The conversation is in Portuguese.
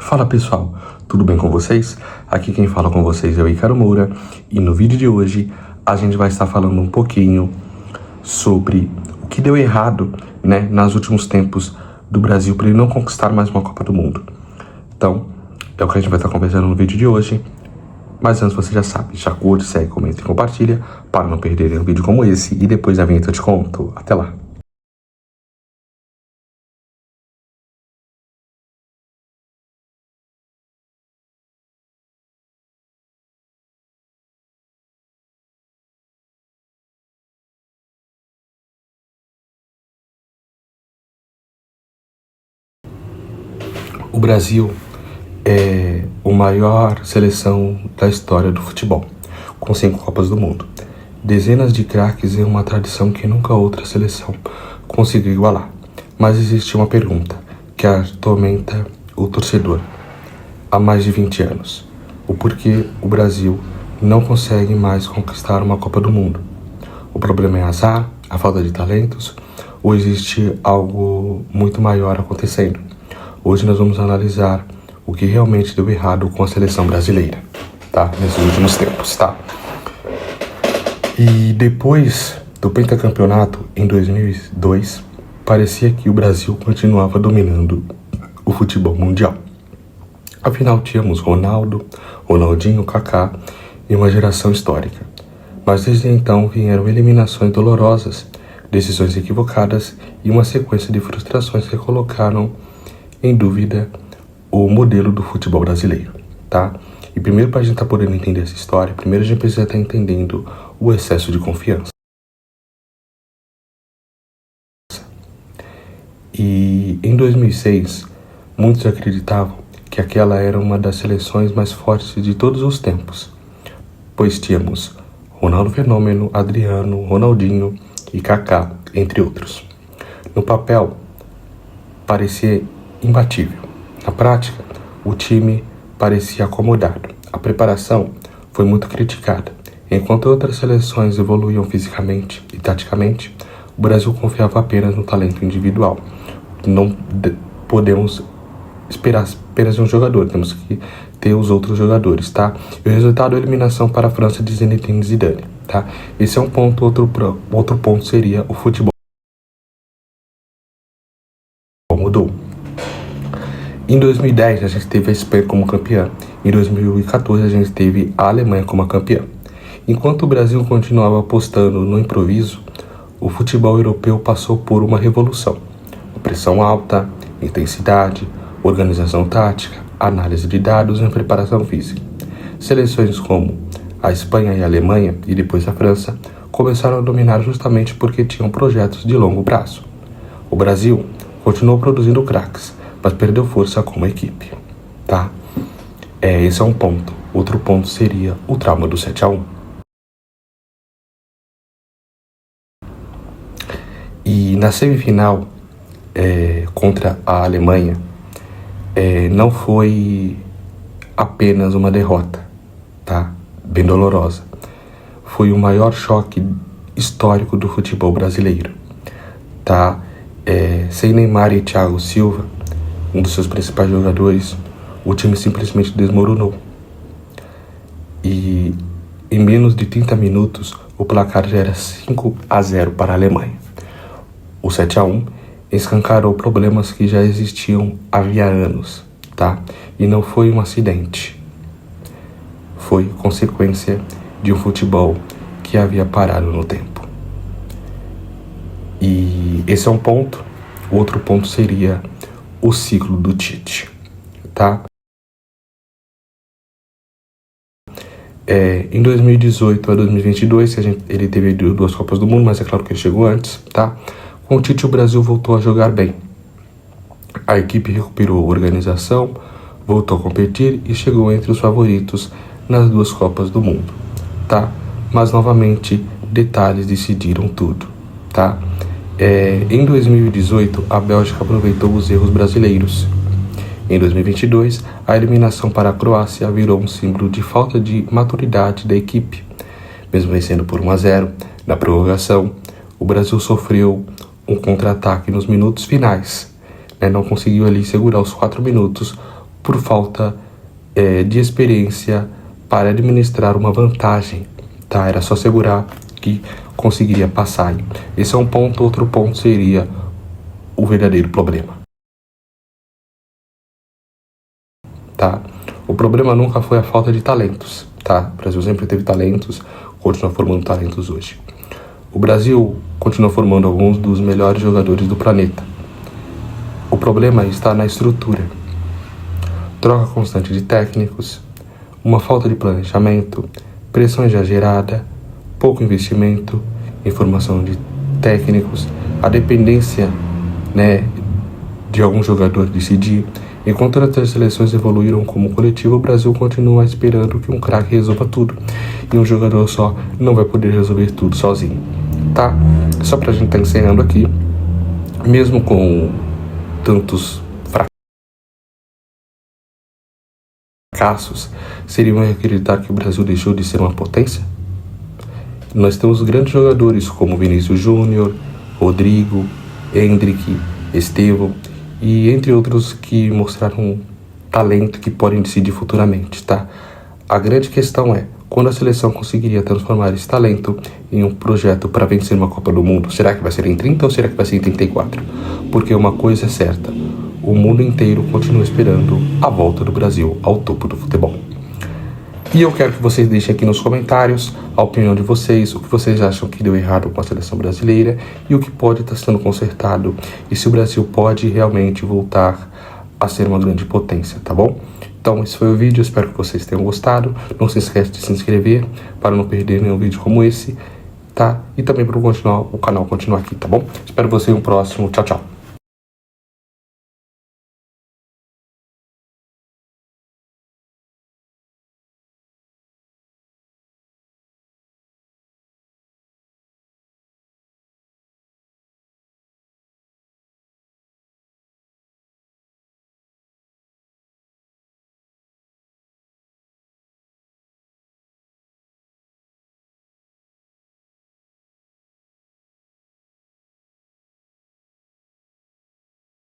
Fala pessoal, tudo bem com vocês? Aqui quem fala com vocês é o Ícaro Moura e no vídeo de hoje a gente vai estar falando um pouquinho sobre o que deu errado, nos últimos tempos do Brasil para ele não conquistar mais uma Copa do Mundo. Então, é o que a gente vai estar conversando no vídeo de hoje. Mas antes você já sabe, já curte, segue, comenta e compartilha para não perderem um vídeo como esse e depois da vinheta eu te conto. Até lá! O Brasil é a maior seleção da história do futebol, com 5 Copas do Mundo. Dezenas de craques e uma tradição que nunca outra seleção conseguiu igualar. Mas existe uma pergunta que atormenta o torcedor há mais de 20 anos. O porquê o Brasil não consegue mais conquistar uma Copa do Mundo? O problema é azar, a falta de talentos, ou existe algo muito maior acontecendo? Hoje nós vamos analisar o que realmente deu errado com a seleção brasileira, tá? Nesses últimos tempos, tá? E depois do pentacampeonato, em 2002, parecia que o Brasil continuava dominando o futebol mundial. Afinal, tínhamos Ronaldo, Ronaldinho, Kaká e uma geração histórica. Mas desde então vieram eliminações dolorosas, decisões equivocadas e uma sequência de frustrações que colocaram em dúvida o modelo do futebol brasileiro, tá? E primeiro, para a gente estar podendo entender essa história, primeiro a gente precisa estar entendendo o excesso de confiança. E em 2006, muitos acreditavam que aquela era uma das seleções mais fortes de todos os tempos, pois tínhamos Ronaldo Fenômeno, Adriano, Ronaldinho e Kaká, entre outros. No papel, parecia imbatível. Na prática, o time parecia acomodado. A preparação foi muito criticada. Enquanto outras seleções evoluíam fisicamente e taticamente, o Brasil confiava apenas no talento individual. Não podemos esperar apenas de um jogador, temos que ter os outros jogadores, tá? E o resultado é a eliminação para a França de Zinedine Zidane, tá? Esse é um ponto. Outro ponto seria o futebol mudou. Em 2010 a gente teve a Espanha como campeã. Em 2014 a gente teve a Alemanha como campeã. Enquanto o Brasil continuava apostando no improviso, o futebol europeu passou por uma revolução. Pressão alta, intensidade, organização tática, análise de dados e preparação física. Seleções como a Espanha e a Alemanha, e depois a França, começaram a dominar justamente porque tinham projetos de longo prazo. O Brasil continuou produzindo craques, mas perdeu força como equipe, tá? Esse é um ponto. Outro ponto seria o trauma do 7-1. E na semifinal, contra a Alemanha, não foi apenas uma derrota, tá? Bem dolorosa. Foi o maior choque histórico do futebol brasileiro, tá? Sem Neymar e Thiago Silva, um dos seus principais jogadores, o time simplesmente desmoronou. E em menos de 30 minutos, o placar já era 5-0 para a Alemanha. O 7-1 escancarou problemas que já existiam havia anos, tá? E não foi um acidente. Foi consequência de um futebol que havia parado no tempo. E esse é um ponto. Outro ponto seria o ciclo do Tite, tá? Em 2018 a 2022, ele teve 2 Copas do Mundo, mas é claro que ele chegou antes, tá? Com o Tite, o Brasil voltou a jogar bem. A equipe recuperou a organização, voltou a competir e chegou entre os favoritos nas 2 Copas do Mundo, tá? Mas, novamente, detalhes decidiram tudo, tá? Em 2018, a Bélgica aproveitou os erros brasileiros. Em 2022, a eliminação para a Croácia virou um símbolo de falta de maturidade da equipe. Mesmo vencendo por 1-0, na prorrogação, o Brasil sofreu um contra-ataque nos minutos finais. Não conseguiu ali segurar os 4 minutos por falta de experiência para administrar uma vantagem, tá? Era só segurar que conseguiria passar. Esse é um ponto. Outro ponto seria o verdadeiro problema, tá? O problema nunca foi a falta de talentos, tá? O Brasil sempre teve talentos, continua formando talentos hoje. O Brasil continua formando alguns dos melhores jogadores do planeta. O problema está na estrutura. Troca constante de técnicos, uma falta de planejamento, pressão exagerada, pouco investimento em formação de técnicos, a dependência, de algum jogador decidir. Enquanto outras seleções evoluíram como coletivo, o Brasil continua esperando que um craque resolva tudo. E um jogador só não vai poder resolver tudo sozinho, tá? Só pra gente estar encerrando aqui, mesmo com tantos fracassos, seriam acreditar que o Brasil deixou de ser uma potência? Nós temos grandes jogadores como Vinícius Júnior, Rodrigo, Endrick, Estevão e entre outros que mostraram talento que podem decidir futuramente, tá? A grande questão é, quando a seleção conseguiria transformar esse talento em um projeto para vencer uma Copa do Mundo? Será que vai ser em 30 ou será que vai ser em 34? Porque uma coisa é certa, o mundo inteiro continua esperando a volta do Brasil ao topo do futebol. E eu quero que vocês deixem aqui nos comentários a opinião de vocês, o que vocês acham que deu errado com a seleção brasileira e o que pode estar sendo consertado e se o Brasil pode realmente voltar a ser uma grande potência, tá bom? Então esse foi o vídeo, espero que vocês tenham gostado. Não se esqueça de se inscrever para não perder nenhum vídeo como esse, tá? E também para o canal continuar aqui, tá bom? Espero você em um próximo. Tchau, tchau.